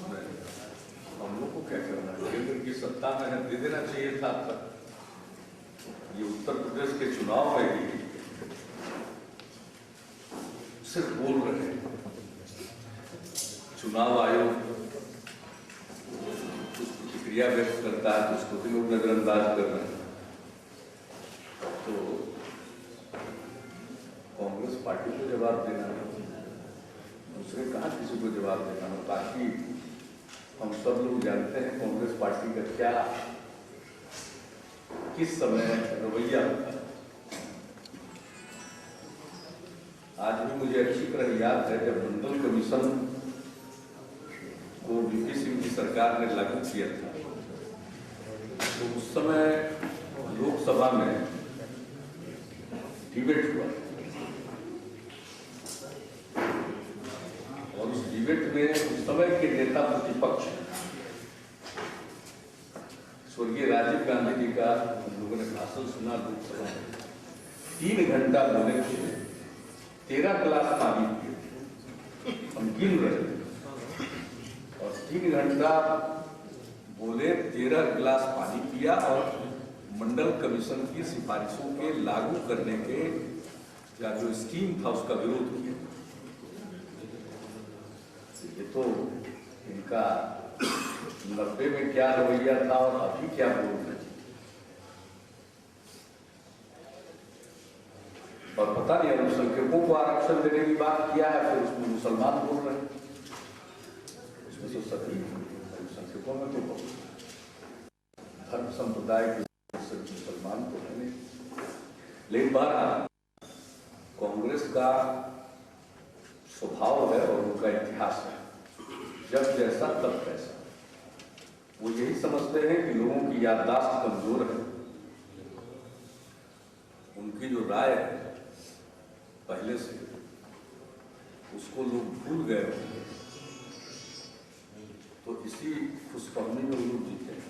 उसमें हम लोग को क्या करना है? केंद्र की सत्ता में दे देना चाहिए था अब तक। ये उत्तर प्रदेश के चुनाव में ही सिर्फ बोल रहे हैं। चुनाव आयोग कुछ प्रतिक्रिया व्यक्त करता है तो उसको भी लोग नजरअंदाज कर रहे हैं। तो कांग्रेस पार्टी को जवाब देना है, दूसरे कहाँ किसी को जवाब देना है। बाकी हम सब लोग जानते हैं कांग्रेस पार्टी का क्या किस समय रवैया होता है। आज भी मुझे अच्छी तरह याद है जब मंडल कमीशन को वीपी सिंह की सरकार ने लागू किया था तो उस समय लोकसभा में डिबेट हुआ और उस डिबेट में उस समय के नेता प्रतिपक्ष स्वर्गीय राजीव गांधी जी का हम लोगों ने भाषण सुना लोकसभा में। 3 घंटा बोले थे, 13 गिलास पानी पिए, हम गिन रहे थे और 3 घंटा बोले, 13 गिलास पानी पिया और मंडल कमीशन की सिफारिशों के लागू करने के या जो स्कीम था उसका विरोध किया। ये तो इनका 90 में क्या रवैया था और अभी क्या बोल रहे हैं। और पता नहीं अल्पसंख्यकों को आरक्षण देने की बात किया है, फिर उसमें मुसलमान बोल रहे हैं। उसमें तो सभी अल्पसंख्यकों में तो धर्म संप्रदाय के मुसलमान तो है नहीं। लेकिन बहरहाल कांग्रेस का स्वभाव है और उनका इतिहास है, जब जैसा तब कैसा। वो यही समझते हैं कि लोगों की याददाश्त कमजोर है, उनकी जो राय है पहले से उसको लोग भूल गए होंगे, तो इसी खुशफहमी में लोग जीते हैं।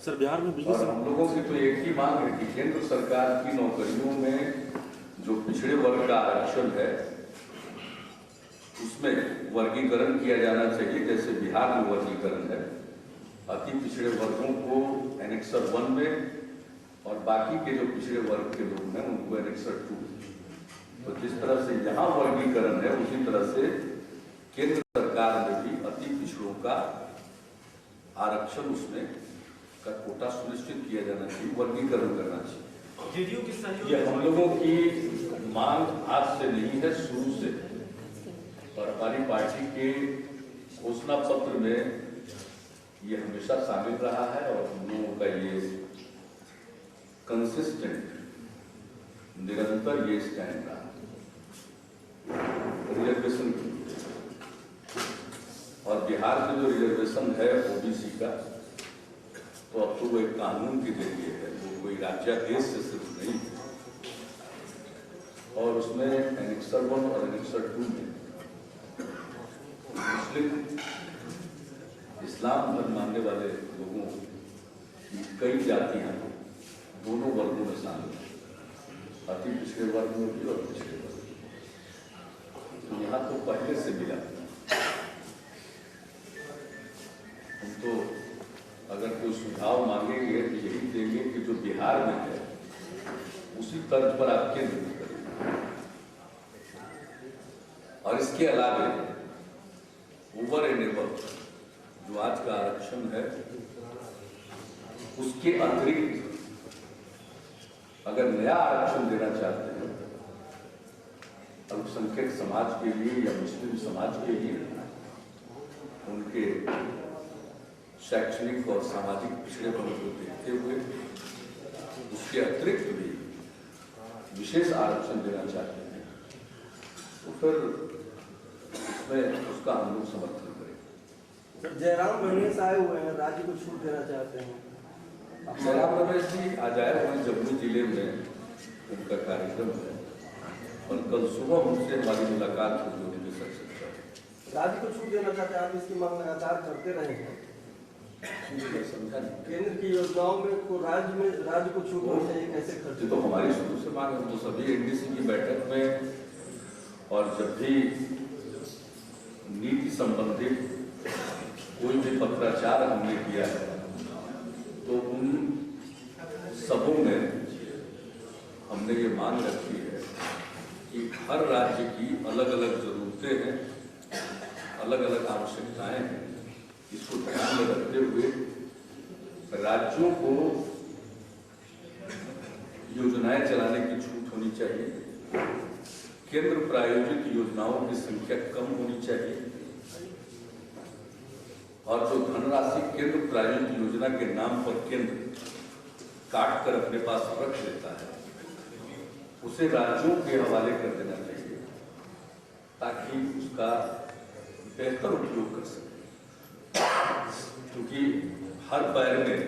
सर बिहार में और हम लोगों की तो एक ही मांग है कि केंद्र सरकार की नौकरियों में जो पिछड़े वर्ग का आरक्षण है उसमें वर्गीकरण किया जाना चाहिए, जैसे बिहार में वर्गीकरण है। अति पिछड़े वर्गों को एनेक्सर 1 में और बाकी के जो पिछड़े वर्ग के लोग हैं उनको एनेक्सर 2। तो जिस तरह से यहाँ वर्गीकरण है उसी तरह से केंद्र सरकार में भी अति पिछड़ों का आरक्षण उसमें का कोटा सुनिश्चित किया जाना चाहिए, वर्गीकरण करना चाहिए। ये हम लोगों की मांग आज से नहीं है, शुरू से। और हमारी पार्टी के घोषणा पत्र में ये हमेशा शामिल रहा है और हम लोगों का ये कंसिस्टेंट निरंतर ये स्टैंड रहा रिजर्वेशन के लिए। और बिहार में जो रिजर्वेशन है ओबीसी का, तो अब तो वो एक कानून के जरिए है, वो कोई राज्यादेश से सिर्फ नहीं है। और उसमें एनेक्सर 1 और एनेक्सर 2 में मुस्लिम इस्लाम धर्म मानने वाले लोगों की कई जातियां दोनों वर्गों में शामिल हैं, अति पिछड़े वर्ग में भी और पिछड़े वर्ग। तो यहाँ तो पहले से मिला। हम तो अगर कोई सुझाव मांगेंगे तो यही देंगे कि जो बिहार में है उसी तर्ज पर आप केंद्र में करेंगे। और इसके अलावा ओवर एंड एबव जो आज का आरक्षण है उसके अतिरिक्त अगर नया आरक्षण देना चाहते हैं अल्पसंख्यक समाज के लिए या मुस्लिम समाज के लिए, उनके शैक्षणिक और सामाजिक पिछड़ेपन को देखते हुए उसके अतिरिक्त भी विशेष आरक्षण देना चाहते हैं तो फिर उसमें उसका हम लोग समर्थन करेंगे। जयराम रमेश आए हुए हैं, राज्य को छूट देना चाहते हैं। जयराम रमेश जी आज आए हुए जम्मू जिले में, उनका कार्यक्रम है और कल सुबह उनसे हमारी मुलाकात होगी उनके सक्सेस। राज्य को छूट देना चाहते हैं, आप इसकी मांग लगातार करते रहे हैं। केंद्र की योजनाओं में को राज्य को छूट होनी चाहिए, कैसे खर्च? तो हमारी शुरू से मांग है, तो सभी एनडीसी की बैठक में और जब भी नीति संबंधित कोई भी पत्राचार हमने किया है तो उन सबों में हमने ये मांग रखी है कि हर राज्य की अलग अलग जरूरतें हैं, अलग अलग आवश्यकताएं हैं। इसको ध्यान में रखते हुए राज्यों को योजनाएं चलाने की छूट होनी चाहिए, केंद्र प्रायोजित योजनाओं की संख्या कम होनी चाहिए और जो धनराशि केंद्र प्रायोजित योजना के नाम पर केंद्र काट कर अपने पास रख लेता है उसे राज्यों के हवाले कर देना चाहिए ताकि उसका बेहतर उपयोग कर सके, क्योंकि हर पैर में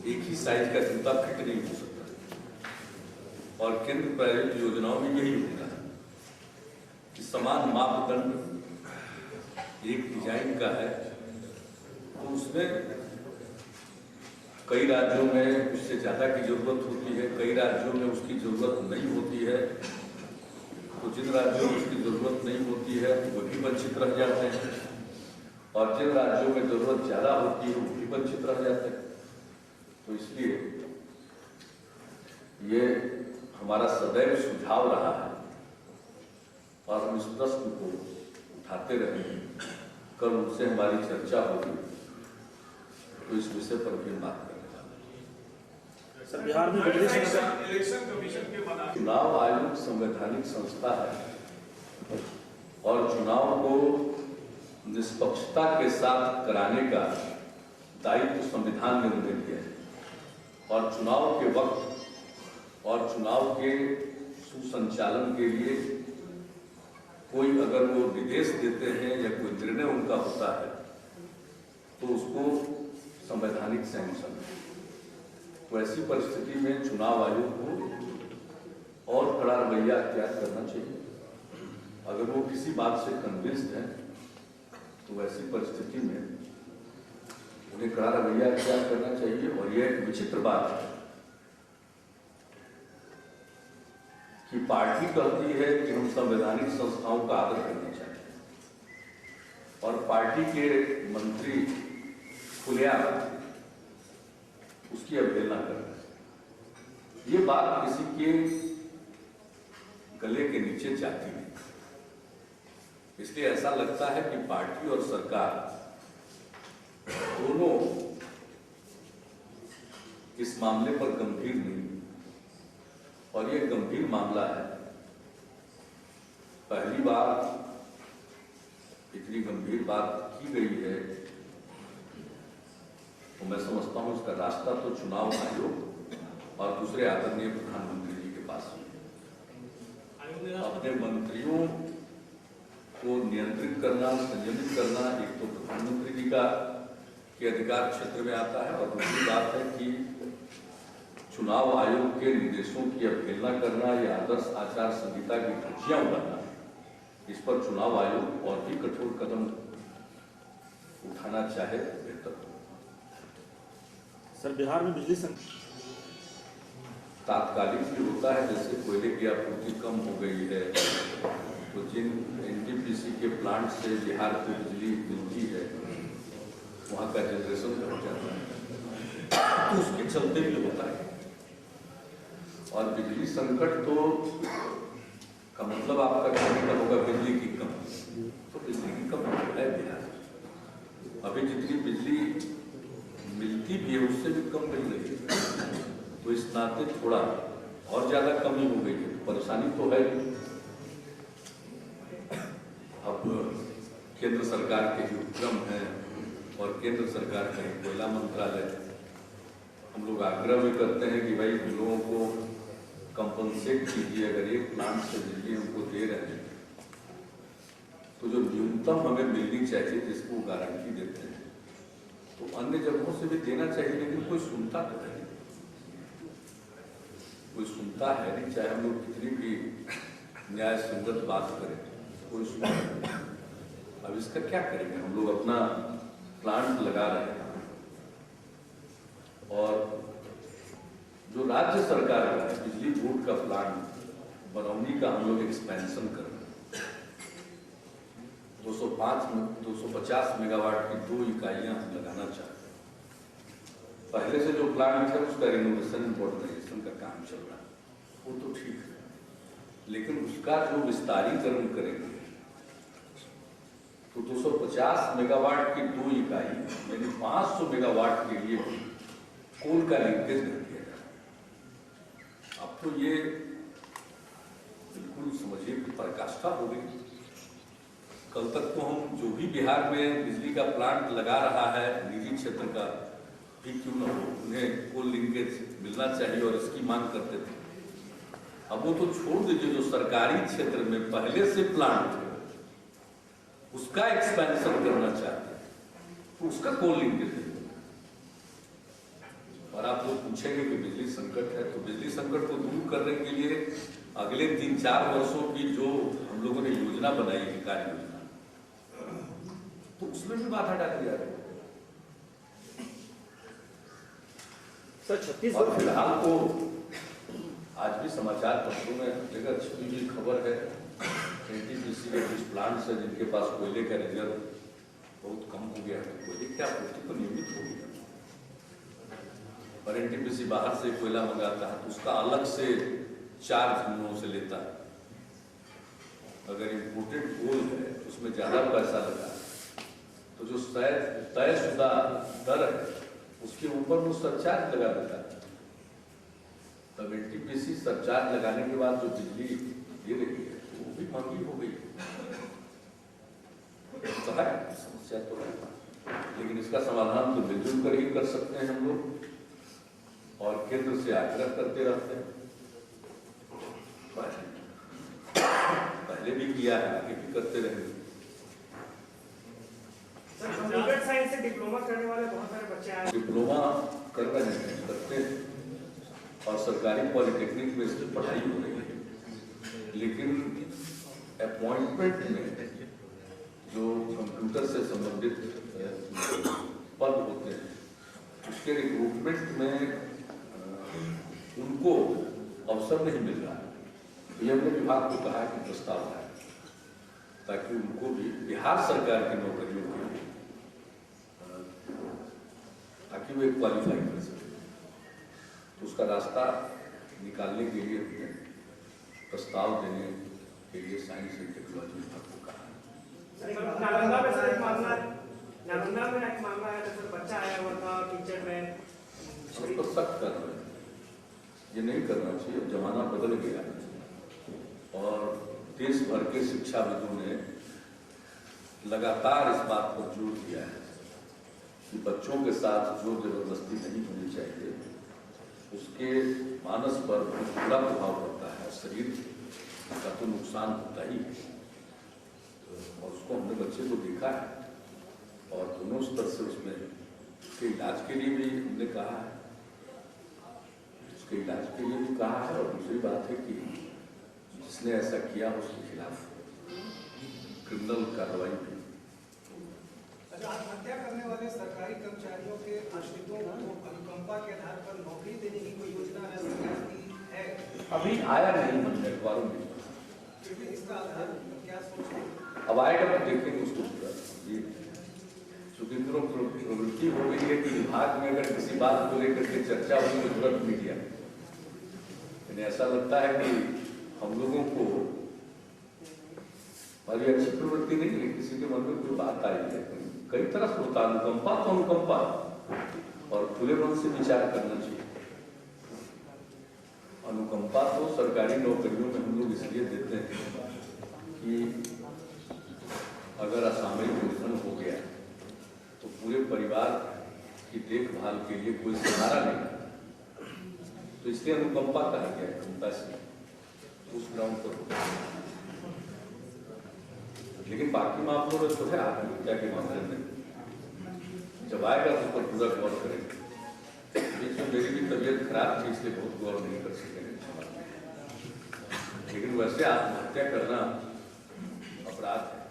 एक ही साइज का जूता फिट नहीं हो सकता और केंद्र प्रायोजित योजनाओं में यही होता है कि समान मापदंड एक डिजाइन का है तो उसमें कई राज्यों में उससे ज्यादा की जरूरत होती है, कई राज्यों में उसकी जरूरत नहीं होती है। तो जिन राज्यों में उसकी जरूरत नहीं होती है वो भी वंचित रह जाते हैं और जिन राज्यों में जरूरत ज्यादा होती है वो भी वंचित रह जाते हैं। तो इसलिए ये हमारा सदैव सुझाव रहा है और हम इस प्रश्न को उठाते रहे। कल उनसे हमारी चर्चा होगी तो इस विषय पर भी बात करेंगे। सर, बिहार में इलेक्शन कमीशन के बना चुनाव आयोग संवैधानिक संस्था है और चुनाव को निष्पक्षता के साथ कराने का दायित्व संविधान ने उन्हें दिया है और चुनाव के वक्त और चुनाव के सुसंचालन के लिए कोई अगर वो निर्देश देते हैं या कोई निर्णय उनका होता है तो उसको संवैधानिक सैंक्शन है। तो ऐसी परिस्थिति में चुनाव आयोग को और कड़ा रवैया अख्तियार करना चाहिए। अगर वो किसी बात से कन्विंस्ड है तो ऐसी परिस्थिति में उन्हें कड़ा रवैया अख्तियार करना चाहिए। और यह एक विचित्र बात है कि पार्टी कहती है कि हम संवैधानिक संस्थाओं का आदर करना चाहते हैं और पार्टी के मंत्री खुलेआम उसकी अवहेलना कर रहे हैं। ये बात किसी के गले के नीचे जाती है। इसलिए ऐसा लगता है कि पार्टी और सरकार दोनों इस मामले पर गंभीर नहीं और ये गंभीर मामला है। पहली बार इतनी गंभीर बात की गई है तो मैं समझता हूं इसका रास्ता तो चुनाव आयोग और दूसरे आदरणीय प्रधानमंत्री जी के पास है। अपने मंत्रियों को नियंत्रित करना, संयमित करना एक तो प्रधानमंत्री जी का के अधिकार क्षेत्र में आता है और दूसरी बात है कि चुनाव आयोग के निर्देशों की अवहेलना करना या आदर्श आचार संहिता की धज्जियां उड़ाना, इस पर चुनाव आयोग और भी कठोर कदम उठाना चाहे बेहतर हो। सर, बिहार में बिजली तात्कालिक भी होता है, जैसे कोयले की आपूर्ति कम हो गई है तो जिन एनटीपीसी के प्लांट से बिहार को बिजली मिलती है वहाँ का जनरेशन घट जाता है तो उसके चलते भी होता है। और बिजली संकट तो का मतलब आपका कहने का होगा बिजली की कमी, तो बिजली की कमी है बिहार। अभी जितनी बिजली मिलती भी है उससे भी कम मिल रही है तो इस नाते थोड़ा और ज्यादा कमी हो गई है। परेशानी तो है। अब केंद्र सरकार के जो उपक्रम हैं और केंद्र सरकार का कोयला मंत्रालय, हम लोग आग्रह भी करते हैं कि भाई लोगों को कंपनसेट कीजिए। अगर एक प्लांट से बिजली हमको दे रहे हैं तो जो न्यूनतम हमें मिलनी चाहिए जिसको गारंटी देते हैं तो अन्य जगहों से भी देना चाहिए। लेकिन कोई सुनता तो है नहीं, कोई सुनता है नहीं, चाहे हम लोग कितनी भी न्याय संगत बात करें कोई सुनता नहीं। अब इसका क्या करेंगे? हम लोग अपना प्लांट लगा रहे हैं और जो राज्य सरकार का है बिजली बोर्ड का प्लांट बरौनी का हम लोग एक्सपेंशन कर रहे हैं तो 250 मेगावाट की 2 इकाइयां हम लगाना चाहते हैं। पहले से जो प्लांट है उसका रिनोवेशन मॉडर्नाइजेशन का काम चल रहा है, वो तो ठीक है, लेकिन उसका जो विस्तारीकरण करेंगे तो 250 मेगावाट की 2 इकाई यानी 500 मेगावाट के लिए कोल का लिंकेज कर दिया जाए। अब तो ये बिल्कुल समझिए कि पराकाष्ठा हो गई। कल तक तो हम जो भी बिहार में बिजली का प्लांट लगा रहा है निजी क्षेत्र का भी क्यों न हो, उन्हें कोल लिंकेज मिलना चाहिए और इसकी मांग करते थे। अब वो तो छोड़ दीजिए, जो सरकारी क्षेत्र में पहले से प्लांट है उसका एक्सपेंशन करना चाहते हैं तो उसका कोल लिंकेज है। और आप लोग पूछेंगे कि बिजली संकट है, तो बिजली संकट को दूर करने के लिए अगले 3-4 वर्षों की जो हम लोगों ने योजना बनाई है, कार्य योजना, तो उसमें भी बाधा डाली जा रही है। सर छत्तीसगढ़ और फिलहाल तो आज भी समाचार पत्रों में जगह छपी हुई खबर है, एनटीपीसी के कुछ प्लांट्स है जिनके पास कोयले का रिजर्व बहुत कम हो गया है। कोयले की आपूर्ति तो नियमित हो गई है और एनटीपीसी बाहर से कोयला मंगाता है तो उसका अलग से चार्ज हम लोगों से लेता है। अगर इम्पोर्टेड कोल है उसमें ज्यादा पैसा लगा तो जो तयशुदा दर है उसके ऊपर वो सरचार्ज लगा देता है। तब एनटीपीसी सरचार्ज लगाने के बाद जो बिजली दे रही है वो भी महंगी हो गई तो है, समस्या तो है, लेकिन इसका समाधान तो मिलजुल कर ही कर सकते हैं हम लोग और केंद्र से आग्रह करते रहते हैं। पहले भी किया है, आगे भी करते रहेंगे। कंप्यूटर साइंस से डिप्लोमा करने वाले बहुत सारे बच्चे आए। डिप्लोमा कर रहे हैं, करते हैं और सरकारी पॉलिटेक्निक में इसकी पढ़ाई हो रही है, लेकिन अपॉइंटमेंट में जो कंप्यूटर से संबंधित पद होते हैं उसके रिक्रूटमेंट में उनको अवसर नहीं मिल रहा है। ये हमने विभाग को कहा कि प्रस्ताव है ताकि उनको भी बिहार सरकार की नौकरियों के लिए ताकि वो क्वालिफाई कर सके, तो उसका रास्ता निकालने के लिए हमने प्रस्ताव देने के लिए साइंस एंड टेक्नोलॉजी विभाग को कहा। नालंदा में सर एक मामला है तो सर बच्चा आया हुआ था टीचर में तो सख्त कर रहे हैं, ये नहीं करना चाहिए। जमाना बदल गया और देश भर के शिक्षाविदों ने लगातार इस बात पर जोर दिया है कि बच्चों के साथ जोर जबरदस्ती नहीं होनी चाहिए, उसके मानस पर बहुत बुरा प्रभाव पड़ता है, शरीर का तो नुकसान होता ही है। और उसको हमने बच्चे को देखा है और दोनों स्तर से उसमें उसके इलाज के लिए भी हमने कहा है, उसके इलाज के लिए भी कहा है। और दूसरी बात है कि जिसने ऐसा किया उसके खिलाफ क्रिमिनल कार्रवाई भी। आत्महत्या करने वाले सरकारी कर्मचारियों के आश्रितों को अनुकंपा के आधार पर नौकरी देने की कोई योजना है सरकार की है? अभी आया नहीं हमने अखबारों में, इसका आधार क्या सोचते हैं? अब आएगा तो देखेंगे उसको पूरा। चूंकि प्रवृत्ति हो गई है कि विभाग में अगर किसी बात को लेकर के चर्चा हुई तो तुरंत मीडिया, यानी ऐसा लगता है कि हम लोगों को हमारी अच्छी प्रवृत्ति नहीं है, किसी के मन में कोई बात आई है कई तरह से होता है। अनुकंपा तो अनुकंपा और खुले मन से विचार करना चाहिए। अनुकंपा तो सरकारी नौकरियों में हम लोग इसलिए देते हैं कि अगर असामयिक निधन हो गया तो पूरे परिवार की देखभाल के लिए कोई सहारा नहीं, तो इसलिए अनुकंपा कहा गया है, कंपैशन उस ग्राउंड पर होता है। लेकिन बाकी मामलों में तो है, आत्महत्या के मामले में जब आएगा तो उस पर पूरा गौर करेंगे। बीच में मेरी भी तबीयत खराब थी इसलिए बहुत गौर नहीं कर सकेंगे, लेकिन वैसे आत्महत्या करना अपराध है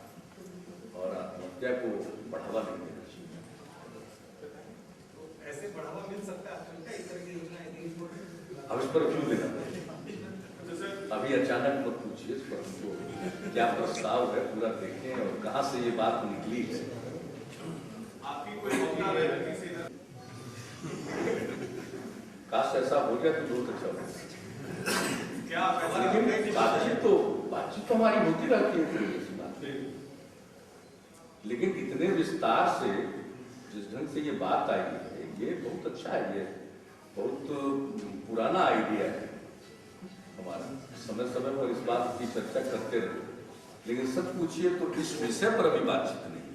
और आत्महत्या को बढ़ावा नहीं देना चाहिए। ऐसे बढ़ावा मिल सकता है इस तरह की योजना? अब इस पर क्यों देना, अभी अचानक मत पूछिए, इस पर हमको क्या प्रस्ताव है पूरा देखें और कहाँ से ये बात निकली है। आपकी कोई वक्तव्य है किसी तरह? काश ऐसा हो गया तो बहुत अच्छा होगा। क्या आप ऐसा लेकिन लगता है कि बातचीत तो हमारी होती रहती है कोई ऐसी बात नहीं। लेकिन इतने विस्तार से जिस ढंग से ये बात आई है, ये बहुत अच्छा है। ये बहुत पुराना आइडिया है हमारा। समय समय पर इस बात की चर्चा करते रहे, लेकिन सच पूछिए तो इस विषय पर अभी बातचीत नहीं।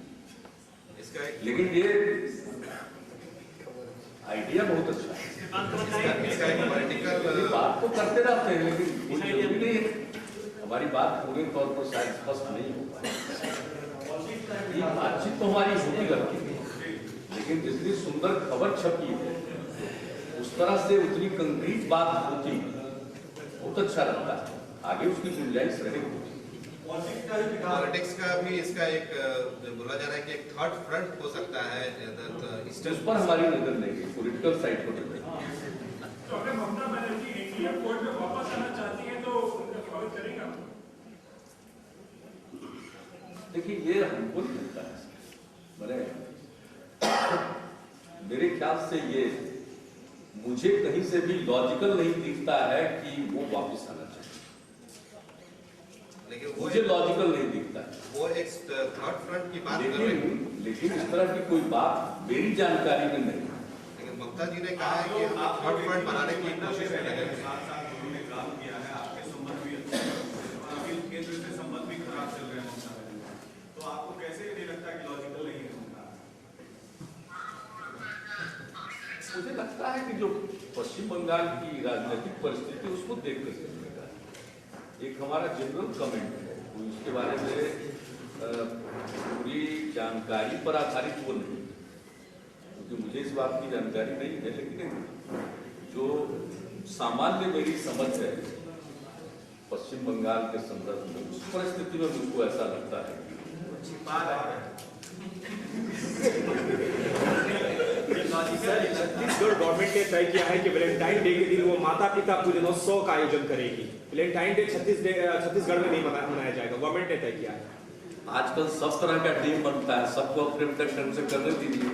लेकिन ये आइडिया बहुत अच्छा है। बात तो करते रहते हैं, लेकिन कोई जरूरी नहीं है। हमारी बात पूरे तौर पर शायद स्पष्ट नहीं हो पाए। ये बातचीत तो हमारी होती रहती है, लेकिन जितनी सुंदर खबर छपी है उस तरह से उतनी कंक्रीट बात होती बहुत अच्छा लगता है। आगे उसकी गुंजाइश रहेगी। पॉलिटिक्स का भी इसका एक बोला जा रहा है कि एक थर्ड फ्रंट हो सकता है उस पर हमारी नजर नहीं है, पॉलिटिकल साइड पर नजर। तो अगर ममता बनर्जी एनडीए कोर्ट में वापस आना चाहती हैं तो उनका स्वागत करेंगे? देखिए ये हमको नहीं लगता है, मेरे ख्याल से ये मुझे कहीं से भी लॉजिकल नहीं दिखता है कि वो वापस आना चाहिए। लेकिन मुझे लॉजिकल नहीं दिखता है। वो एक थर्ड फ्रंट की बात कर रहे हैं। लेकिन इस तरह की कोई बात मेरी जानकारी में नहीं। लेकिन ममता जी ने कहा है कि हम थर्ड फ्रंट बनाने की कोशिश में लगे हैं। साथ साथ उन्होंने काम किया है, आपके संबंध भी अच्छे हैं, आपके केंद्र से संबंध भी खराब चल रहे हैं ममता बनर्जी। तो आपको कैसे नहीं लगता कि लॉजिकल नहीं है उनका? मुझे लगता है कि जो पश्चिम बंगाल की राजनीतिक परिस्थिति उसको देख कर एक हमारा जनरल कमेंट है, उसके बारे में पूरी जानकारी पर आधारित वो नहीं, क्योंकि मुझे इस बात की जानकारी नहीं है। लेकिन जो सामान्य मेरी समझ है पश्चिम बंगाल के संदर्भ में, उस परिस्थिति में मुझको ऐसा लगता है छत्तीसगढ़ गवर्नमेंट ने तय किया है कि वैलेंटाइन डे के दिन वो माता पिता पूजनोत्सव का आयोजन करेगी। वैलेंटाइन डे छत्तीसगढ़ में नहीं मनाया जाएगा, गवर्नमेंट ने तय किया है। आजकल सब तरह का डे बनता है, सबको अपने अपने ढंग से करने दीजिए।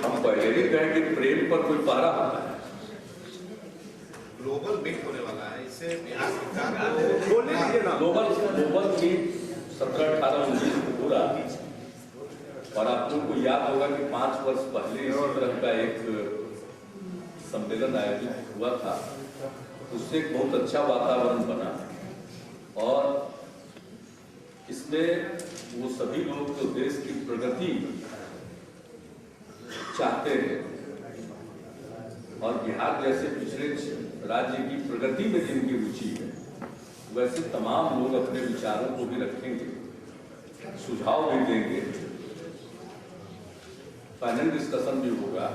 हम पहले भी कहें कि प्रेम पर कोई पहरा होता है। ग्लोबल मीट होने वाला है, इससे बिहार सरकार को बोलने दीजिए ना। ग्लोबल मीट 17, 18, 19 को पूरा। और आप लोगों को याद होगा कि 5 वर्ष पहले इसी तरह का एक सम्मेलन आयोजित हुआ था, उससे एक बहुत अच्छा वातावरण बना। और इसमें वो सभी लोग जो देश की प्रगति चाहते हैं और बिहार जैसे पिछड़े राज्य की प्रगति में जिनकी रुचि है, वैसे तमाम लोग अपने विचारों को भी रखेंगे, सुझाव भी देंगे, पैनल डिस्कशन भी होगा,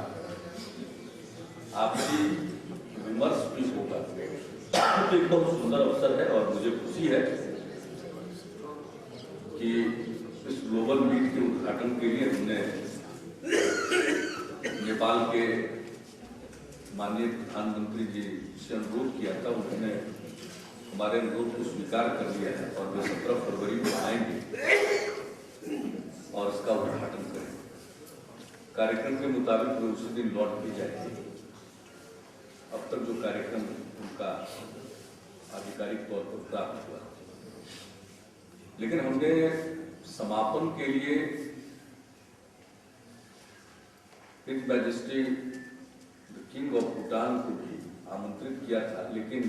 आपसी विमर्श भी होगा। तो एक बहुत सुंदर अवसर है और मुझे खुशी है कि इस ग्लोबल मीट के उद्घाटन के लिए हमने नेपाल के माननीय प्रधानमंत्री जी से अनुरोध किया था। उन्होंने हमारे अनुरोध को स्वीकार कर लिया है और वे 17 फरवरी को आएंगे और इसका उद्घाटन करेंगे। कार्यक्रम के मुताबिक वे उसी दिन लौट भी जाएंगे। अब तक जो कार्यक्रम उनका आधिकारिक तौर पर प्राप्त हुआ, लेकिन हमने समापन के लिए his majesty the king of Bhutan को भी आमंत्रित किया था, लेकिन